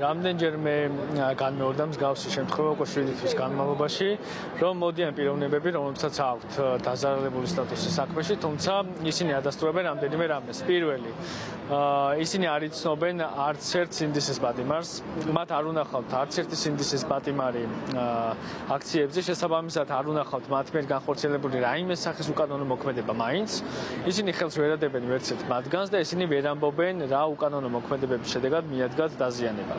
რამდენჯერმე განმეორდა მსგავსი შემთხვევა უკვე 7 თვის განმავლობაში, რომ მოდიან პიროვნებები, რომელთაც აქვთ დაზარალებული სტატუსი საქმეში, თუმცა ისინი ადასტურებენ რამდენიმე რამეს. პირველი, ისინი არ იცნობენ არც ერთ სინდისის პატიმარს, მათ არ უნახავთ არც ერთი სინდისის პატიმარი აქციებზე, შესაბამისად არ უნახავთ მათ მიერ განხორციელებული რაიმე სახის უკანონო მოქმედება მაინც. ისინი ხელს ვერ ადებენ ვერც ერთ მათგანს და ისინი ვერ ამბობენ რა უკანონო მოქმედებების შედეგად მიადგათ დაზიანება.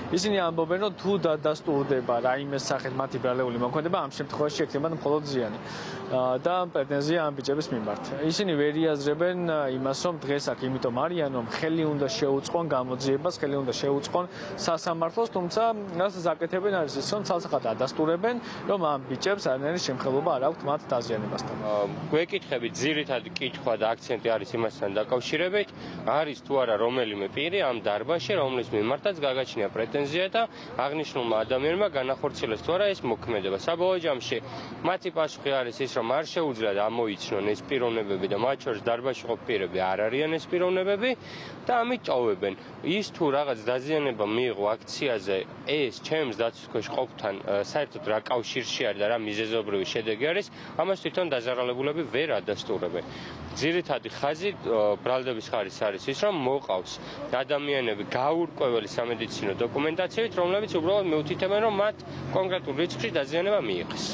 ისინი ამბობენ, რომ თუ დადასტურდება რაიმე სახით მათი ბრალეული მოქმედება, ამ შემთხვევაში ექნებათ მხოლოდ ზიანი და პრეტენზია ამ ბიჭების მიმართ. ისინი ვერ იაზრებენ იმას, რომ დღეს აქ იმიტომ არიან, რომ ხელი უნდა შეუწყონ გამოძიებას, ხელი უნდა შეუწყონ სასამართლოს, თუმცა რასაც აკეთებენ არის ის, რომ ცალსახად ადასტურებენ, რომ ამ ბიჭებს არანაირი შემხელობა არ აქვთ მათ დაზიანებასთან. გვეკითხებით, ძირითადი კითხვა და აქცენტი არის იმასთან დაკავშირებით, არის თუ არა რომელიმე პირი ამ დარბაზში, რომლის მიმართაც გაგაჩნია პრეტენზია და აღნიშნულმა ადამიანმა განახორციელეს თუ არა ეს მოქმედება. საბოლოო ჯამში მათი პასუხი არის ის, რომ არ შეუძლიათ ამოიცნონ ეს პიროვნებები და მათ შორის დარბაზში ყოფ პირები არ არიან ეს პიროვნებები და ამით ტოვებენ. ის თუ რაღაც დაზიანება მიიღო აქციაზე, ეს ჩემს დაცვის ქვეშ ყოფთან საერთოდ რა კავშირში არის და რა მიზეზობრივი შედეგი არის, ამას თვითონ დაზარალებულები ვერ ადასტურებენ. ძირითადი ხაზი ბრალდების ხარის არის ის, რომ მოყავს ადამიანები გაურკვეველი სამედიცინო დოკუმენტაციით, რომლებიც უბრალოდ მიუთითებენ, რომ მათ კონკრეტულ რიცხვში დაზიანება მიიღეს.